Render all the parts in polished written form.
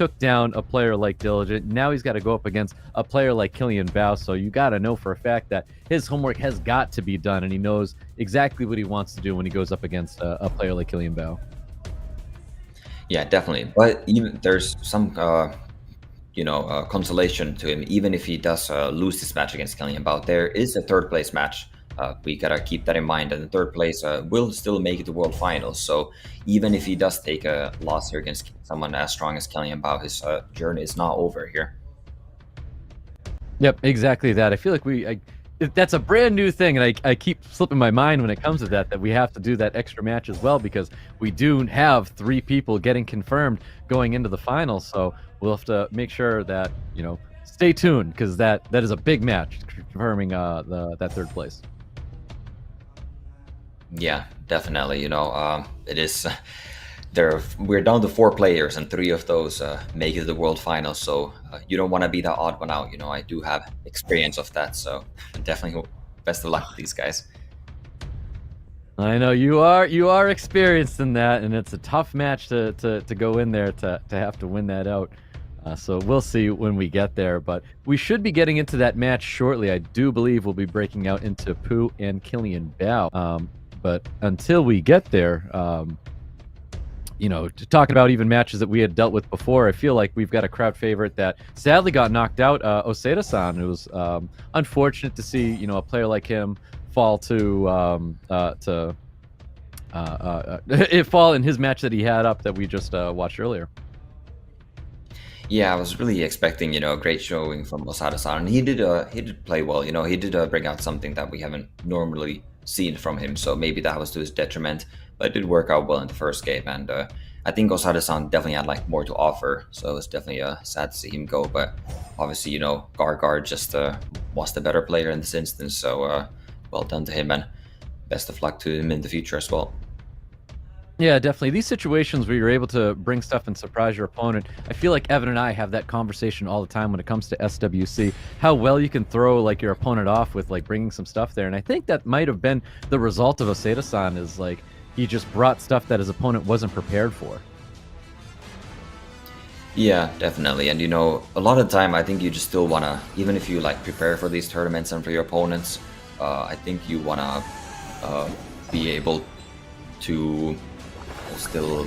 took down a player like Diligent. Now he's got to go up against a player like KELIANBAO. So you got to know for a fact that his homework has got to be done, and he knows exactly what he wants to do when he goes up against a player like KELIANBAO. Yeah, definitely. But even there's some consolation to him. Even if he does lose this match against KELIANBAO, there is a third place match. We gotta keep that in mind. And the third place will still make it to World Finals. So even if he does take a loss here against someone as strong as KELIANBAO, his journey is not over here. Yep, exactly that. I feel like that's a brand new thing, and I keep slipping my mind when it comes to that we have to do that extra match as well, because we do have 3 people getting confirmed going into the finals. So we'll have to make sure that, stay tuned, because that is a big match, confirming that third place. Yeah, definitely. It is. We're down to 4 players, and 3 of those make it to the World Finals. So you don't want to be the odd one out. I do have experience of that, so definitely best of luck with these guys. I know you are experienced in that, and it's a tough match to go in there to have to win that out. So we'll see when we get there, but we should be getting into that match shortly. I do believe we'll be breaking out into Pooh and KELIANBAO. But until we get there, talking about even matches that we had dealt with before, I feel like we've got a crowd favorite that sadly got knocked out, Oseda-san. It was unfortunate to see, a player like him fall fall in his match that he had up that we just watched earlier. Yeah, I was really expecting, a great showing from Osada-san, and he did play well. He did bring out something that we haven't normally seen from him, so maybe that was to his detriment, but it did work out well in the first game, and I think Osada-san definitely had more to offer, so it's definitely sad to see him go. But obviously, Gargar just was the better player in this instance, so well done to him, and best of luck to him in the future as well. Yeah, definitely. These situations where you're able to bring stuff and surprise your opponent, I feel like Evan and I have that conversation all the time when it comes to SWC, how well you can throw your opponent off with bringing some stuff there. And I think that might have been the result of Oseda-san, is he just brought stuff that his opponent wasn't prepared for. Yeah, definitely. And a lot of the time, I think you just still want to, even if you prepare for these tournaments and for your opponents, I think you want to be able to still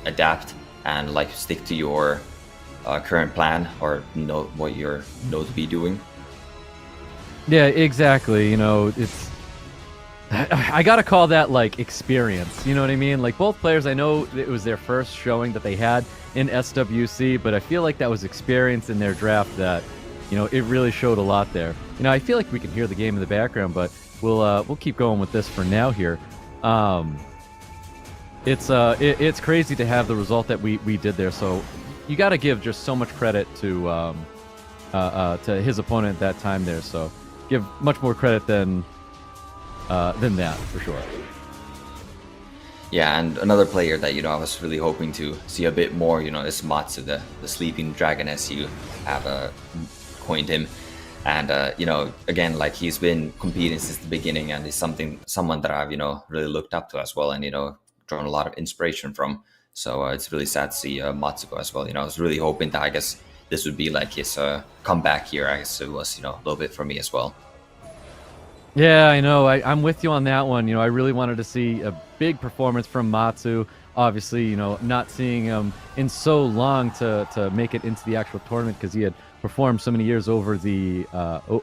adapt and stick to your current plan, or know what you're known to be doing. Yeah, exactly. I gotta call that experience. You know what I mean? Both players, I know it was their first showing that they had in SWC, but I feel like that was experience in their draft that, it really showed a lot there. I feel like we can hear the game in the background, but we'll keep going with this for now here. It's crazy to have the result that we did there. So you got to give just so much credit to his opponent at that time there. So give much more credit than that for sure. Yeah, and another player that I was really hoping to see a bit more, is Matsu, the sleeping dragon, as you have coined him. And again, he's been competing since the beginning, and he's someone that I've really looked up to as well, and drawn a lot of inspiration from. So it's really sad to see Matsuko as well. I was really hoping that, I guess, this would be his comeback year. I guess it was a little bit for me as well. Yeah, I know. I'm with you on that one. I really wanted to see a big performance from Matsu. Obviously, not seeing him in so long to make it into the actual tournament, because he had performed so many years over the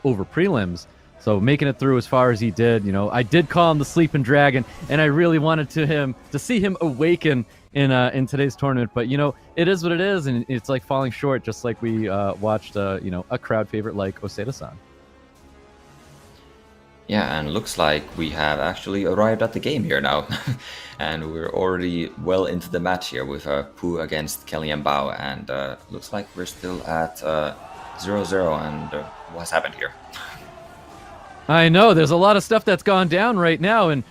over prelims. So making it through as far as he did, I did call him the Sleeping Dragon, and I really wanted to see him awaken in today's tournament. But it is what it is, and it's falling short, just like we watched a crowd favorite like Oseda-san. Yeah, and looks like we have actually arrived at the game here now. And we're already well into the match here with Pooh against KELIANBAO, and looks like we're still at 0-0, and what's happened here? I know, there's a lot of stuff that's gone down right now, and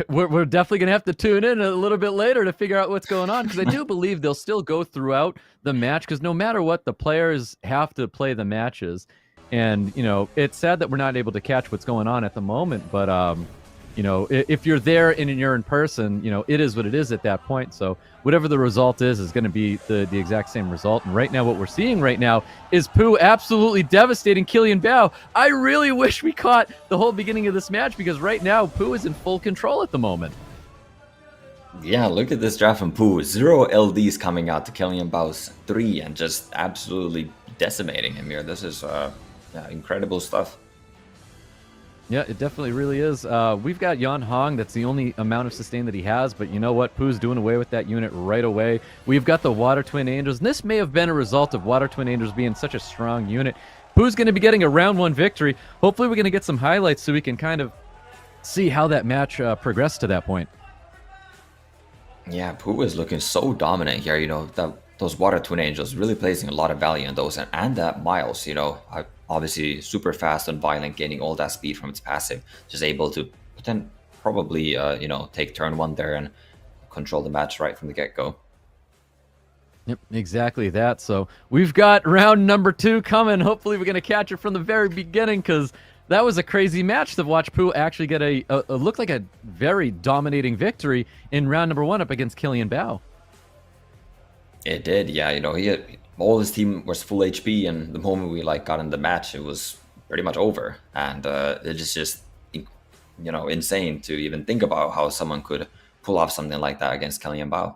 we're definitely going to have to tune in a little bit later to figure out what's going on, because I do believe they'll still go throughout the match, because no matter what, the players have to play the matches. And, it's sad that we're not able to catch what's going on at the moment, but if you're there and you're in person, it is what it is at that point. So whatever the result is going to be the exact same result. And right now, what we're seeing right now is Pooh absolutely devastating KELIANBAO. I really wish we caught the whole beginning of this match, because right now Pooh is in full control at the moment. Yeah, look at this draft from Pooh. 0 LDs coming out to KELIANBAO's 3 and just absolutely decimating him here. This is yeah, incredible stuff. Yeah, it definitely really is. We've got Yan Hong. That's the only amount of sustain that he has. But you know what? Pooh's doing away with that unit right away. We've got the Water Twin Angels. And this may have been a result of Water Twin Angels being such a strong unit. Pooh's going to be getting a round 1 victory. Hopefully we're going to get some highlights so we can kind of see how that match progressed to that point. Yeah, Pooh is looking so dominant here. Those Water Twin Angels really placing a lot of value on those, and that Miles, obviously super fast and violent, gaining all that speed from its passive, just able to probably take turn 1 there and control the match right from the get-go. Yep, exactly that. So we've got round number 2 coming. Hopefully we're going to catch it from the very beginning, because that was a crazy match to watch Pooh actually get a look like a very dominating victory in round number 1 up against KELIANBAO. It did, yeah. He had, all his team was full HP, and the moment we got in the match, it was pretty much over. And it's just insane to even think about how someone could pull off something like that against KELIANBAO.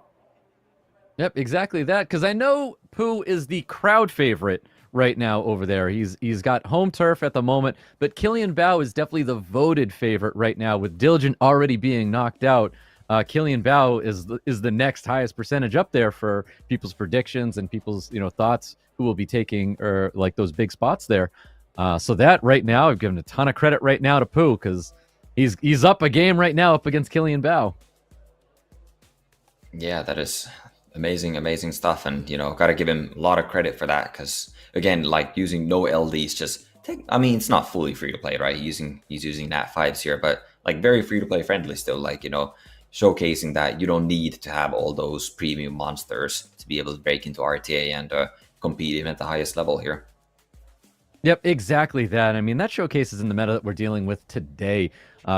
Yep, exactly that. Because I know Pooh is the crowd favorite right now over there. He's got home turf at the moment, but KELIANBAO is definitely the voted favorite right now, with Diligent already being knocked out. KELIANBAO is the next highest percentage up there for people's predictions and people's thoughts who will be taking those big spots there. So that right now, I've given a ton of credit right now to Pooh, because he's up a game right now up against KELIANBAO. Yeah, that is amazing stuff, and gotta give him a lot of credit for that, because again, using no LDs, it's not fully free to play, right? He's using nat 5s here, but very free to play friendly still, showcasing that you don't need to have all those premium monsters to be able to break into RTA and compete even at the highest level here. Yep, exactly that. I mean, that showcases in the meta that we're dealing with today.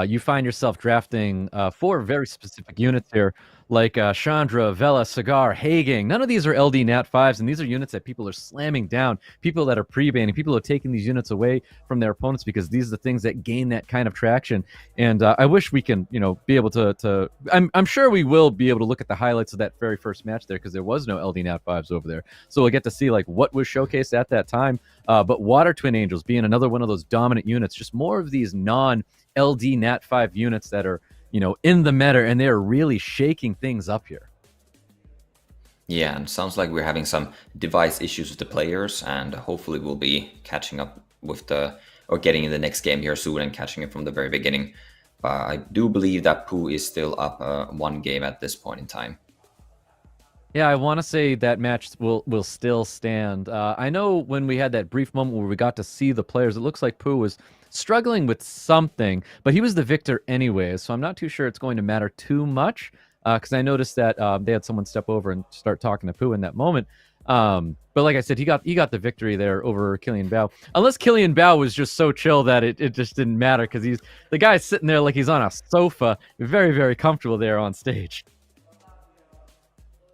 You find yourself drafting 4 very specific units here, like Chandra, Vela, Cigar, Hagang. None of these are LD Nat 5s, and these are units that people are slamming down, people that are pre-banning, people are taking these units away from their opponents, because these are the things that gain that kind of traction. And I wish we can, be able to I'm sure we will be able to look at the highlights of that very first match there, because there was no LD Nat 5s over there. So we'll get to see what was showcased at that time. But Water Twin Angels being another one of those dominant units, just more of these non-LD Nat 5 units that are, in the meta, and they're really shaking things up here. Yeah, and sounds like we're having some device issues with the players, and hopefully we'll be catching up with or getting in the next game here soon and catching it from the very beginning. But I do believe that Pooh is still up 1 game at this point in time. Yeah, I want to say that match will still stand. I know when we had that brief moment where we got to see the players, it looks like Pooh was struggling with something, but he was the victor anyways, so I'm not too sure it's going to matter too much, because I noticed that they had someone step over and start talking to Pooh in that moment. But like I said, he got the victory there over KELIANBAO. Unless KELIANBAO was just so chill that it just didn't matter, because the guy's sitting there like he's on a sofa, very, very comfortable there on stage.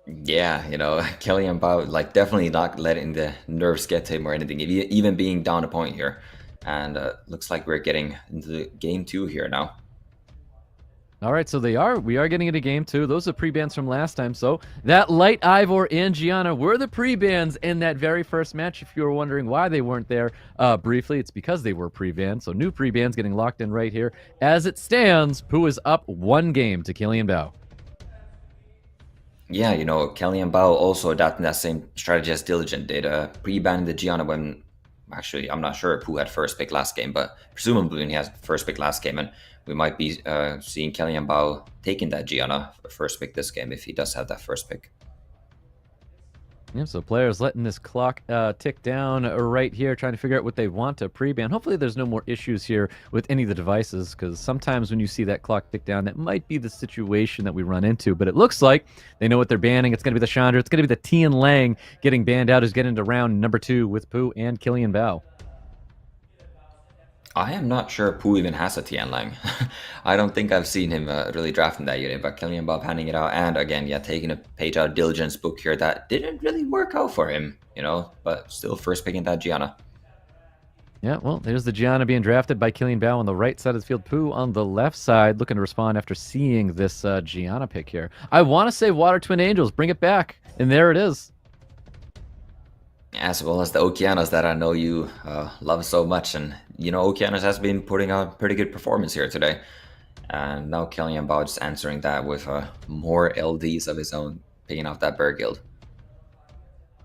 Yeah, KELIANBAO, definitely not letting the nerves get to him or anything, even being down a point here. And looks like we're getting into the game 2 here now. All right, so we are getting into game 2. Those are pre-bans from last time. So that Light, Ivor, and Gianna were the pre-bans in that very first match. If you were wondering why they weren't there briefly, it's because they were pre-bans. So new pre-bans getting locked in right here. As it stands, Pooh is up 1 game to KELIANBAO. Yeah, KELIANBAO also adapting that same strategy as Diligent did, pre-banning the Gianna when, actually, I'm not sure Pooh had first pick last game, but presumably when he has first pick last game, and we might be seeing KELIANBAO taking that Gianna first pick this game if he does have that first pick. Yeah, so players letting this clock tick down right here, trying to figure out what they want to pre-ban. Hopefully there's no more issues here with any of the devices, because sometimes when you see that clock tick down, that might be the situation that we run into. But it looks like they know what they're banning. It's going to be the Chandra. It's going to be the Tian Lang getting banned out, who's getting into round number 2 with Pooh and KELIANBAO. I am not sure Pooh even has a Tianlang. I don't think I've seen him really drafting that unit, but KELIANBAO handing it out, and again, yeah, taking a page out of Diligence book here that didn't really work out for him, but still first picking that Gianna. Yeah, well, there's the Gianna being drafted by KELIANBAO on the right side of the field. Pooh on the left side, looking to respond after seeing this Gianna pick here. I want to say Water Twin Angels, bring it back, and there it is. As well as the Okeanos that I know you love so much, and Okeanos has been putting out pretty good performance here today. And now KELIANBAO just answering that with more LDs of his own, picking off that Berghild.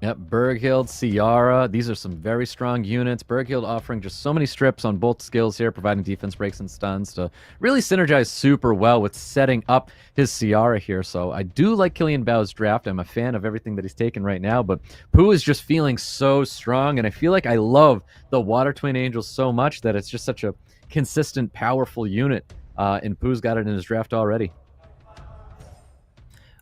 Yep, Berghild, Ciara. These are some very strong units. Berghild offering just so many strips on both skills here, providing defense breaks and stuns to really synergize super well with setting up his Ciara here. So I do like KELIANBAO's draft. I'm a fan of everything that he's taken right now, but Pooh is just feeling so strong, and I feel like I love the Water Twin Angels so much that it's just such a consistent, powerful unit, and Pooh's got it in his draft already.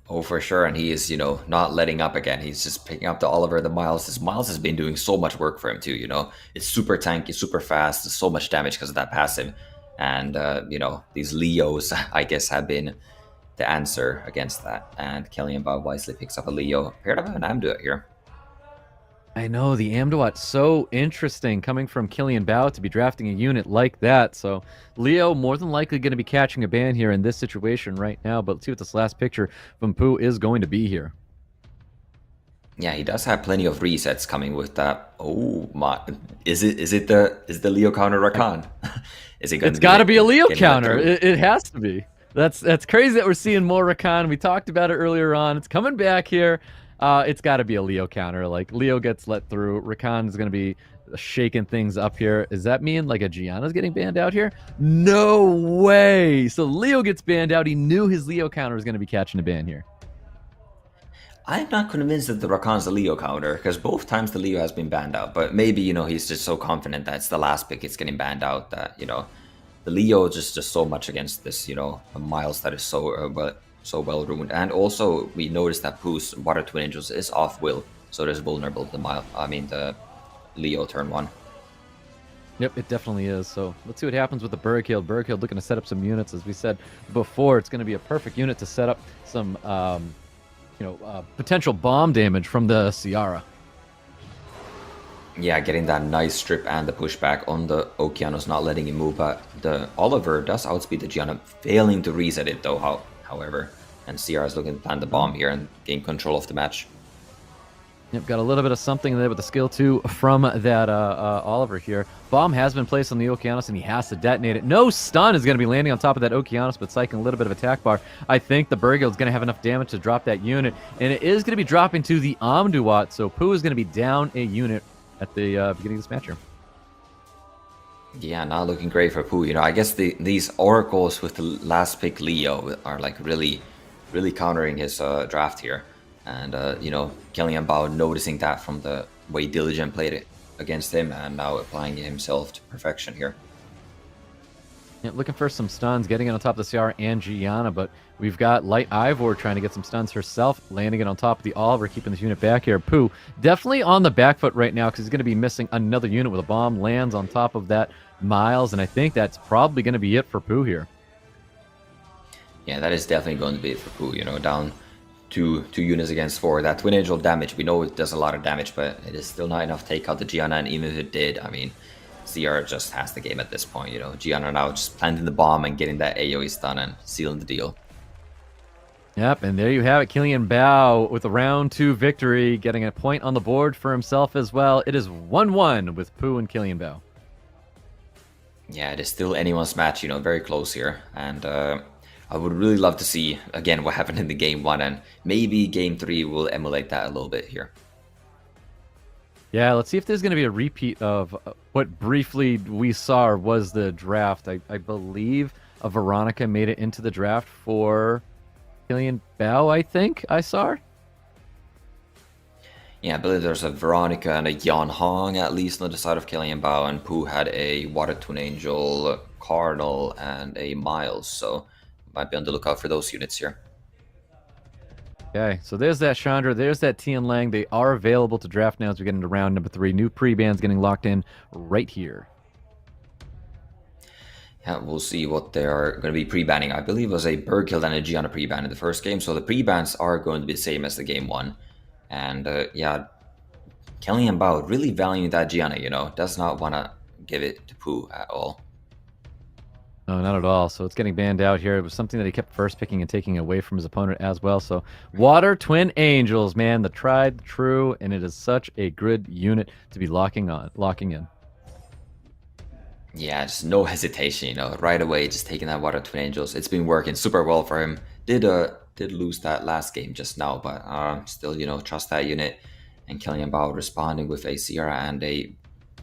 Oh, for sure, and he is, not letting up again. He's just picking up the Oliver, the Miles. This Miles has been doing so much work for him too. It's super tanky, super fast, there's so much damage because of that passive, and these Leos, I guess, have been the answer against that. And KELIANBAO wisely picks up a Leo, paired up with an Amduat here. I know, the Amduat, so interesting coming from KELIANBAO to be drafting a unit like that. So Leo more than likely going to be catching a ban here in this situation right now. But let's see what this last picture from Pooh is going to be here. Yeah, he does have plenty of resets coming with that. Oh my! Is it the Leo counter Rakan? Is it going to? It's got to be a Leo counter. It has to be. That's crazy that we're seeing more Rakan. We talked about it earlier on. It's coming back here. It's got to be a Leo counter. Like, Leo gets let through. Rakan is going to be shaking things up here. Does that mean like a Gianna's getting banned out here? No way. So Leo gets banned out. He knew his Leo counter was going to be catching a ban here. I'm not convinced that the Rakan's the Leo counter, because both times the Leo has been banned out. But maybe, he's just so confident that it's the last pick it's getting banned out that, the Leo just so much against this, a Miles that is so well ruined. And also, we noticed that Pooh's Water Twin Angels is off will, so it is vulnerable to the Leo turn 1. Yep, it definitely is. So let's see what happens with the Berghild. Berghild looking to set up some units. As we said before, it's going to be a perfect unit to set up some potential bomb damage from the Ciara. Yeah, getting that nice strip and the pushback on the Okeanos, not letting him move, but the Oliver does outspeed the Gianna, failing to reset it though, however. And Ciara is looking to plant the bomb here and gain control of the match. Yep, got a little bit of something there with the skill 2 from that Oliver here. Bomb has been placed on the Okeanos, and he has to detonate it. No stun is going to be landing on top of that Okeanos, but cycling a little bit of attack bar. I think the Berghild is going to have enough damage to drop that unit, and it is going to be dropping to the Amduat, so Pooh is going to be down a unit at the beginning of this match here. Yeah, not looking great for Pooh. I guess these oracles with the last pick Leo are like really countering his draft here. And, KELIANBAO noticing that from the way Diligent played it against him, and now applying it himself to perfection here. Yeah, looking for some stuns, getting it on top of the Ciara and Gianna, but we've got Light Ivor trying to get some stuns herself, landing it on top of the Oliver, keeping this unit back here. Pooh definitely on the back foot right now because he's going to be missing another unit with a bomb, lands on top of that Miles, and I think that's probably going to be it for Pooh here. Yeah, that is definitely going to be it for Pooh, down two units against 4. That Twin Angel damage, we know it does a lot of damage, but it is still not enough to take out the Gianna, and even if it did, I mean, Ciara just has the game at this point, Gianna now just planting the bomb and getting that AoE stun and sealing the deal. Yep, and there you have it, KELIANBAO with a round 2 victory, getting a point on the board for himself as well. It is 1-1 with Pooh and KELIANBAO. Yeah, it is still anyone's match, very close here, and I would really love to see, again, what happened in the game 1, and maybe game 3 will emulate that a little bit here. Yeah, let's see if there's going to be a repeat of what briefly we saw was the draft. I believe a Veronica made it into the draft for KELIANBAO, I think I saw. Yeah, I believe there's a Veronica and a Yan Hong, at least on the side of KELIANBAO, and Pooh had a Water Twin Angel, Cardinal, and a Miles, so might be on the lookout for those units here. Okay, so there's that Chandra, there's that Tianlang. They are available to draft now as we get into round number 3. New pre-bans getting locked in right here. Yeah, we'll see what they are going to be pre-banning. I believe it was a bird kill and a Gianna pre-ban in the first game, so the pre-bans are going to be the same as the game one. And yeah, KELIANBAO really valuing that Gianna, does not want to give it to Pooh at all. No, not at all. So it's getting banned out here. It was something that he kept first picking and taking away from his opponent as well. So Water Twin Angels, man, the tried, the true, and it is such a good unit to be locking in. Yeah, just no hesitation, right away, just taking that Water Twin Angels. It's been working super well for him. Did lose that last game just now, but still, trust that unit. And KELIANBAO responding with a Sierra and a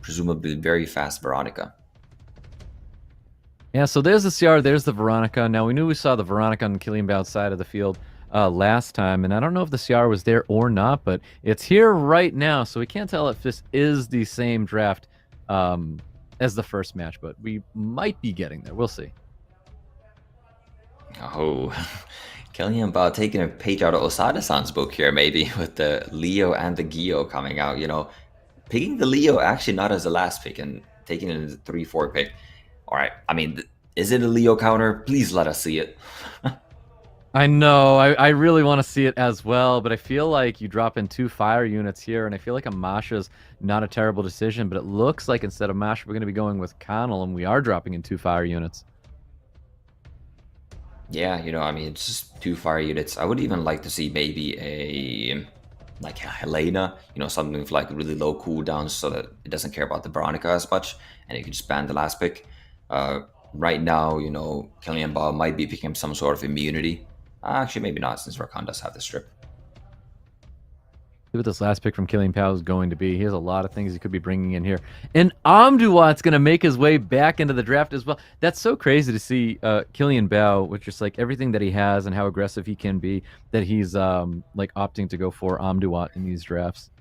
presumably very fast Veronica. Yeah, so there's the CR, there's the Veronica. Now, we knew we saw the Veronica on the KELIANBAO side of the field last time, and I don't know if the CR was there or not, but it's here right now, so we can't tell if this is the same draft as the first match, but we might be getting there. We'll see. Oh, KELIANBAO taking a page out of Osada-san's book here, maybe, with the Leo and the Gio coming out, Picking the Leo actually not as the last pick and taking it as a 3-4 pick. All right, I mean, is it a Leo counter? Please let us see it. I know, I really want to see it as well, but I feel like you drop in 2 fire units here, and I feel like a Masha's not a terrible decision, but it looks like instead of Masha, we're going to be going with Connell, and we are dropping in 2 fire units. Yeah, I mean, it's just 2 fire units. I would even like to see maybe like a Helena, something with like really low cooldowns so that it doesn't care about the Veronica as much, and you can just ban the last pick. Right now, KELIANBAO might be picking some sort of immunity. Actually, maybe not, since Rakan does have the strip. See what this last pick from KELIANBAO is going to be. He has a lot of things he could be bringing in here. And Amduat's going to make his way back into the draft as well. That's so crazy to see KELIANBAO with just like everything that he has and how aggressive he can be, that he's like opting to go for Amduat in these drafts.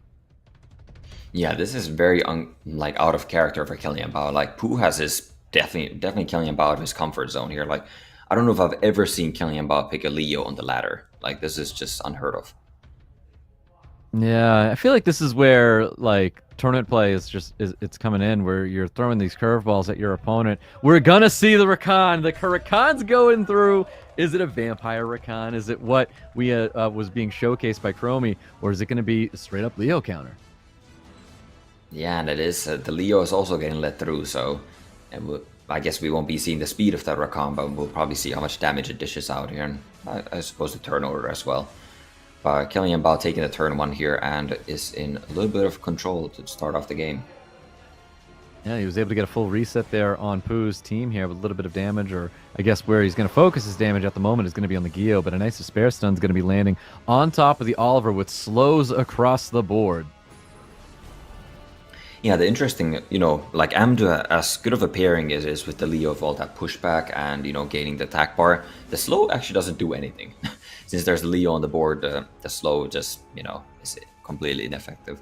Yeah, this is very like out of character for KELIANBAO. Like Pooh has his definitely KELIANBAO out of his comfort zone here. Like I don't know if I've ever seen KELIANBAO pick a Leo on the ladder. Like this is just unheard of. Yeah, I feel like this is where like tournament play is just it's coming in, where you're throwing these curveballs at your opponent. We're gonna see the Rakan. The Rakan's going through. Is it a vampire Rakan? Is it what we was being showcased by Chromie, or is it gonna be a straight up Leo counter? Yeah, and it is. The Leo is also getting let through, so I guess we won't be seeing the speed of that Rakan, but we'll probably see how much damage it dishes out here, and I suppose the turnover as well. KELIANBAO taking the turn 1 here and is in a little bit of control to start off the game. Yeah, he was able to get a full reset there on Pooh's team here with a little bit of damage, or I guess where he's going to focus his damage at the moment is going to be on the Gio, but a nice spare stun is going to be landing on top of the Oliver with slows across the board. Yeah, the interesting, like Amdu, as good of a pairing as is with the Leo of all that pushback and, gaining the attack bar, the slow actually doesn't do anything. Since there's the Leo on the board, the slow just, is completely ineffective.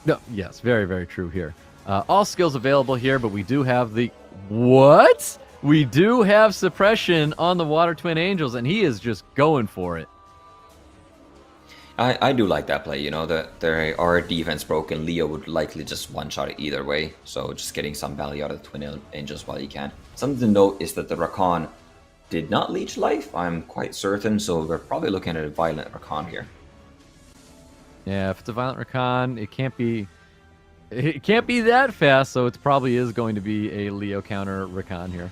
No, yes, very, very true here. All skills available here, but we do have the... What? We do have suppression on the Water Twin Angels, and he is just going for it. I do like that play, that there are defense broken. Leo would likely just one-shot it either way, so just getting some value out of the Twin Angels while you can. Something to note is that the Rakan did not leech life, I'm quite certain, so we're probably looking at a violent Rakan here. Yeah, if it's a violent Rakan, it can't be that fast, so it probably is going to be a Leo counter Rakan here.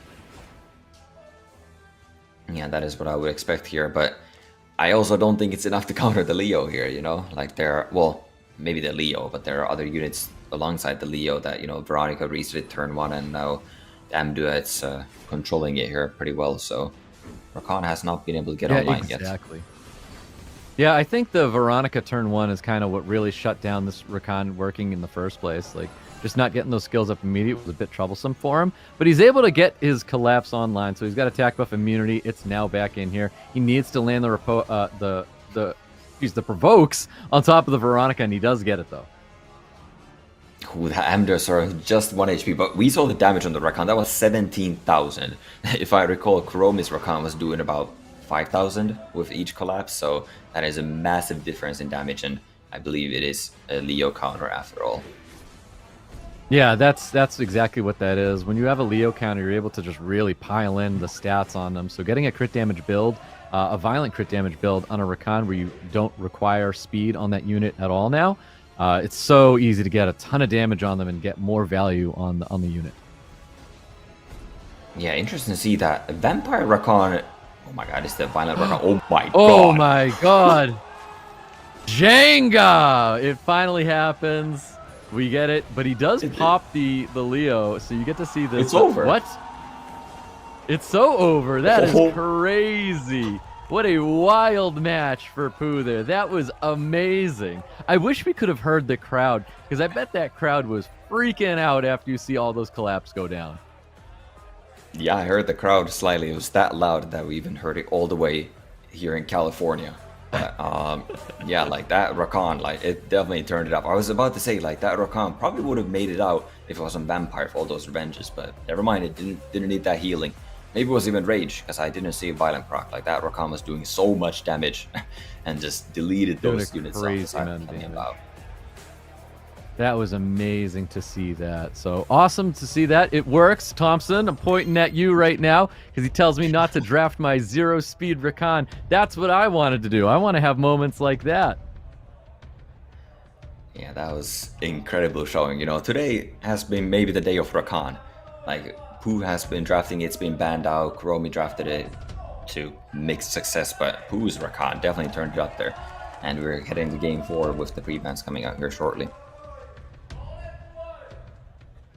Yeah, that is what I would expect here, but I also don't think it's enough to counter the Leo here, Like well, maybe the Leo, but there are other units alongside the Leo that, Veronica reset turn 1 and now Amduat's controlling it here pretty well, so Rakan has not been able to get online yet. Exactly. Yeah, I think the Veronica turn 1 is kind of what really shut down this Rakan working in the first place. Like, just not getting those skills up immediately was a bit troublesome for him. But he's able to get his collapse online, so he's got attack buff immunity. It's now back in here. He needs to land the provokes on top of the Veronica, and he does get it though. Ooh, that Amdur, sorry, just 1 HP, but we saw the damage on the Rakan. That was 17,000. If I recall, Chromie's Rakan was doing about 5,000 with each collapse, so that is a massive difference in damage, and I believe it is a Leo counter after all. Yeah, that's exactly what that is. When you have a Leo counter, you're able to just really pile in the stats on them. So getting a crit damage build, a violent crit damage build on a Rakan where you don't require speed on that unit at all now, it's so easy to get a ton of damage on them and get more value on the unit. Yeah, interesting to see that Vampire Rakan. Oh my god, it's the Violent Rakan. Oh my Oh god. my god! Jenga! It finally happens. We get it, but he does pop the Leo, so you get to see this. It's over. What? It's so over. That is Oh. crazy. What a wild match for Pooh there. That was amazing. I wish we could have heard the crowd, because I bet that crowd was freaking out after you see all those collapse go down. Yeah, I heard the crowd slightly. It was that loud that we even heard it all the way here in California. But yeah, like that Rakan, like it definitely turned it up. I was about to say like that Rakan probably would have made it out if it wasn't Vampire for all those revenges, but never mind. It didn't need that healing. Maybe it was even Rage because I didn't see a Violent proc. Like that Rakan was doing so much damage and just deleted Doing those a units off crazy the side amount of of damage. KELIANBAO. That was amazing to see that. So awesome to see that. It works. Thompson, I'm pointing at you right now because he tells me not to draft my 0-speed Rakan. That's what I wanted to do. I want to have moments like that. Yeah, that was incredible showing. You know, today has been maybe the day of Rakan. Like, Pooh has been drafting, it's been banned out. Kuromi drafted it to mixed success, but Pooh's Rakan definitely turned it up there. And we're heading to game 4 with the pre-bans coming out here shortly.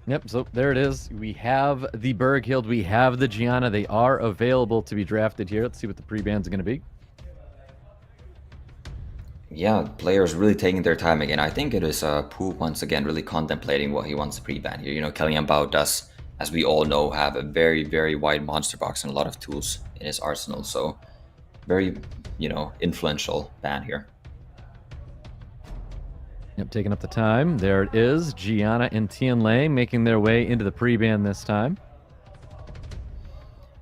Yep, so there it is. We have the Berghild, we have the Gianna. They are available to be drafted here. Let's see what the pre-bans are going to be. Yeah, players really taking their time again. I think it is Pooh once again really contemplating what he wants to pre-ban here. You know, KELIANBAO does, as we all know, have a very, very wide monster box and a lot of tools in his arsenal. So very, you know, influential ban here. Yep, taking up the time. There it is. Gianna and Tianlei making their way into the pre-ban this time.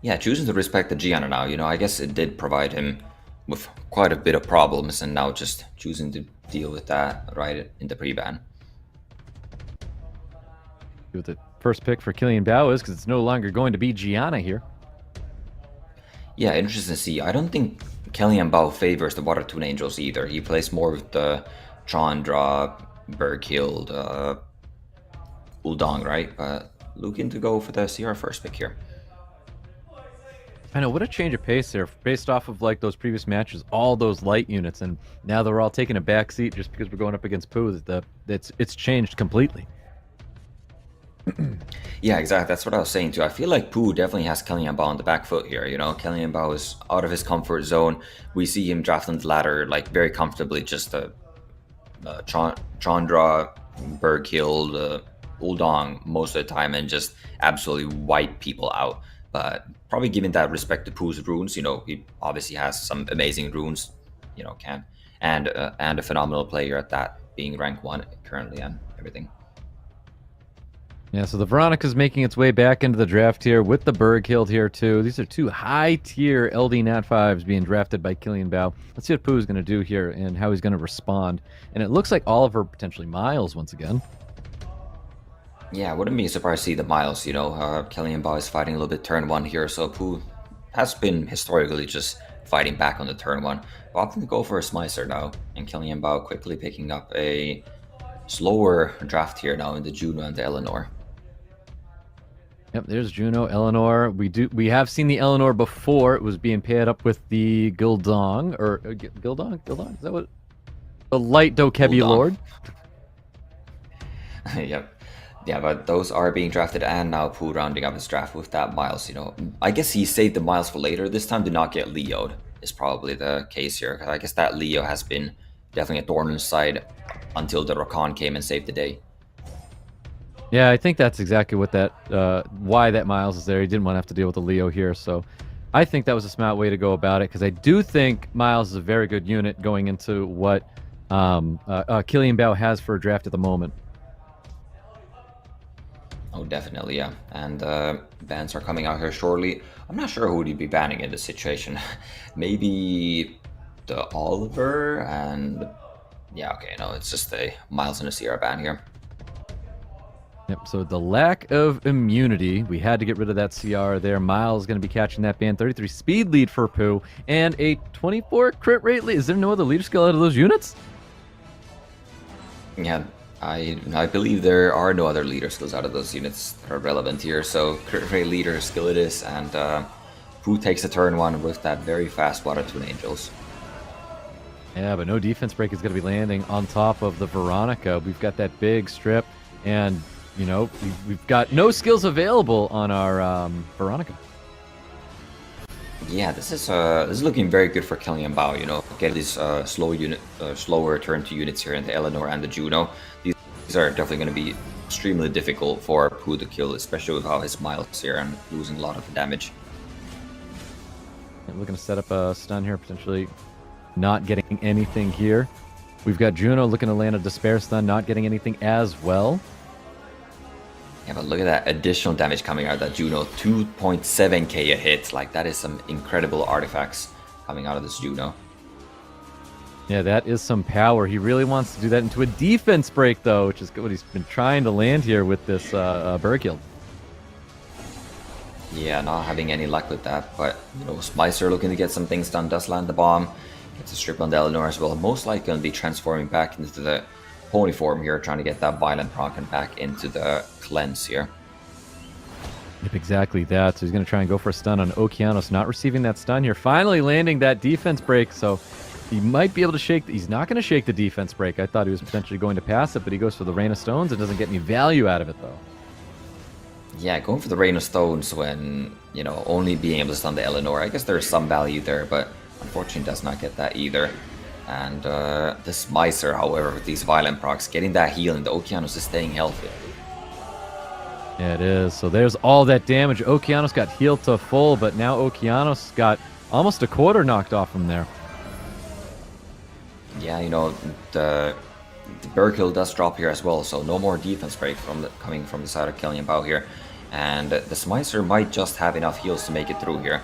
Yeah, choosing to respect the Gianna now, you know, I guess it did provide him with quite a bit of problems, and now just choosing to deal with that right in the pre-ban. See what the first pick for KELIANBAO is, because it's no longer going to be Gianna here. Yeah, interesting to see. I don't think KELIANBAO favors the Water Toon Angels either. He plays more with the Chandra, Berghild, Uldong, right? But looking to go for the CR first pick here. I know, what a change of pace there, based off of like those previous matches, all those light units, and now they're all taking a back seat just because we're going up against Pooh. It's changed completely. Yeah, exactly. That's what I was saying too. I feel like Pooh definitely has KELIANBAO on the back foot here. You know, KELIANBAO is out of his comfort zone. We see him drafting the ladder like very comfortably, just Chandra, Berghild, Uldong most of the time, and just absolutely wipe people out. But probably giving that respect to Pooh's runes, you know, he obviously has some amazing runes, you know, and a phenomenal player at that, being rank 1 currently and everything. Yeah, so the Veronica's making its way back into the draft here with the Berghild here too. These are two high-tier LD Nat 5s being drafted by KELIANBAO. Let's see what Pooh's going to do here and how he's going to respond. And it looks like Oliver, potentially Miles once again. Yeah, I wouldn't be surprised to see the Miles, you know. KELIANBAO is fighting a little bit turn 1 here, so Pooh has been historically just fighting back on the turn 1. Opting to go for a Smicer now, and KELIANBAO quickly picking up a slower draft here now in the Juno and the Eleanor. Yep, there's Juno, Eleanor. We have seen the Eleanor before. It was being paired up with the Gildong, or Gildong? Gildong? Is that what? The Light Dokebi Lord. Yep. Yeah, but those are being drafted, and now Pooh rounding up his draft with that Miles, you know. I guess he saved the Miles for later this time to not get Leo'd, is probably the case here. Because I guess that Leo has been definitely a thorn in his side until the Rakan came and saved the day. Yeah, I think that's exactly what why that Miles is there. He didn't want to have to deal with the Leo here, so I think that was a smart way to go about it, because I do think Miles is a very good unit going into what KELIANBAO has for a draft at the moment. Oh, definitely, yeah. And bans are coming out here shortly. I'm not sure who would be banning in this situation. Maybe the Oliver and... Yeah, okay, no, it's just a Miles and a Sierra ban here. Yep, so the lack of immunity, we had to get rid of that CR there. Miles going to be catching that band. 33 speed lead for Pooh, and a 24 crit rate lead. Is there no other leader skill out of those units? Yeah, I believe there are no other leader skills out of those units that are relevant here. So crit rate leader skill it is, and Pooh takes a turn 1 with that very fast Water Twin Angels. Yeah, but no defense break is going to be landing on top of the Veronica. We've got that big strip, and, you know, we've got no skills available on our Veronica. Yeah, this is looking very good for KELIANBAO. You know, get these slower turn 2 units here in the Eleanor and the Juno. These are definitely going to be extremely difficult for Pooh to kill, especially with how his Miles here and losing a lot of the damage. And looking to set up a stun here, potentially not getting anything here. We've got Juno looking to land a Despair stun, not getting anything as well. Yeah, but look at that additional damage coming out of that Juno. 2.7k a hit. Like, that is some incredible artifacts coming out of this Juno. Yeah, that is some power. He really wants to do that into a defense break, though, which is what he's been trying to land here with this Berghild. Yeah, not having any luck with that, but, you know, Splicer looking to get some things done, does land the bomb. Gets a strip on the Eleanor as well. Most likely going to be transforming back into the pony form here, trying to get that violent proc and back into the cleanse here. Yep, exactly that. So he's going to try and go for a stun on Okeanos, not receiving that stun here. Finally landing that defense break, so he might be able to shake. He's not going to shake the defense break. I thought he was potentially going to pass it, but he goes for the Rain of Stones and doesn't get any value out of it, though. Yeah, going for the Rain of Stones when, you know, only being able to stun the Eleanor. I guess there's some value there, but unfortunately does not get that either. And this Miser, however, with these violent procs, getting that healing, the Okeanos is staying healthy. Yeah, it is. So there's all that damage. Okeanos got healed to full, but now Okeanos got almost a quarter knocked off from there. Yeah, you know, the Berghild does drop here as well, so no more defense break coming from the side of KELIANBAO here. And the Smicer might just have enough heals to make it through here.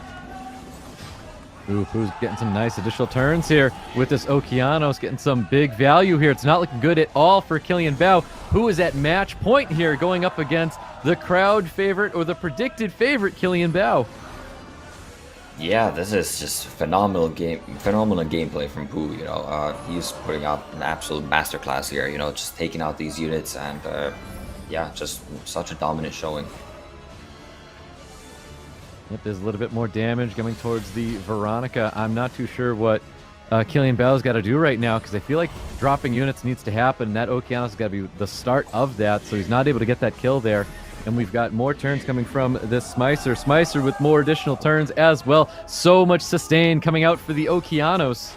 Ooh, Pooh's getting some nice additional turns here with this Okeanos, getting some big value here. It's not looking good at all for KELIANBAO, who is at match point here, going up against the crowd favorite or the predicted favorite KELIANBAO. Yeah, this is just phenomenal gameplay from Pooh. You know, he's putting out an absolute masterclass here. You know, just taking out these units and yeah, just such a dominant showing. Yep, there's a little bit more damage coming towards the Veronica. I'm not too sure what KELIANBAO's got to do right now, because I feel like dropping units needs to happen. That Okeanos has got to be the start of that, so he's not able to get that kill there. And we've got more turns coming from this Smicer. Smicer with more additional turns as well. So much sustain coming out for the Okeanos.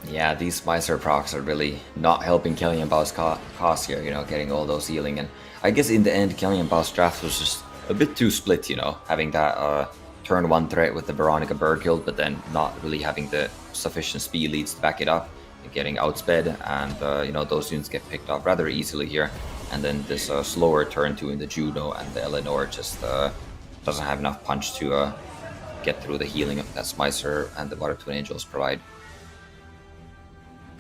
Yeah, these Smicer procs are really not helping KELIANBAO's cause here, you know, getting all those healing. And I guess in the end, KELIANBAO's draft was just a bit too split, you know, having that turn 1 threat with the Veronica Berghild, but then not really having the sufficient speed leads to back it up, and getting outsped, and you know, those units get picked up rather easily here. And then this slower turn 2 in the Juno and the Eleanor just doesn't have enough punch to get through the healing that Smicer and the Water Twin Angels provide.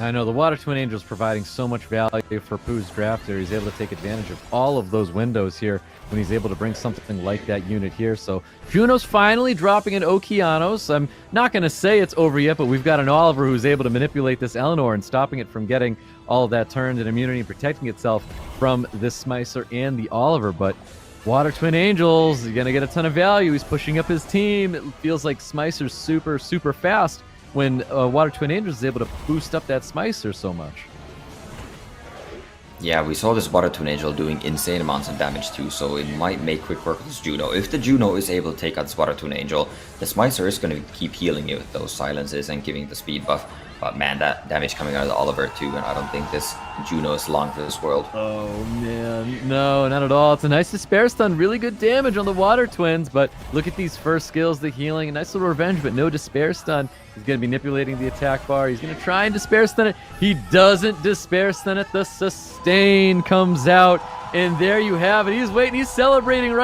I know the Water Twin Angels providing so much value for Pooh's draft there. He's able to take advantage of all of those windows here when he's able to bring something like that unit here. So Juno's finally dropping an Okeanos. I'm not going to say it's over yet, but we've got an Oliver who's able to manipulate this Eleanor and stopping it from getting all of that turned and immunity and protecting itself from this Smicer and the Oliver. But Water Twin Angels, you're going to get a ton of value. He's pushing up his team. It feels like Smicer's super, super fast when Water Twin Angels is able to boost up that Smicer so much. Yeah, we saw this Water Twin Angel doing insane amounts of damage too, so it might make quick work of this Juno. If the Juno is able to take out this Water Twin Angel, the Smicer is going to keep healing it with those silences and giving the speed buff. But man, that damage coming out of the Oliver too, and I don't think this Juno is long for this world. Oh man, no, not at all. It's a nice Despair Stun, really good damage on the Water Twins, but look at these first skills, the healing, a nice little revenge, but no Despair Stun. He's going to be manipulating the attack bar. He's going to try and Despair Stun it. He doesn't Despair Stun it. The sustain comes out, and there you have it. He's waiting, he's celebrating right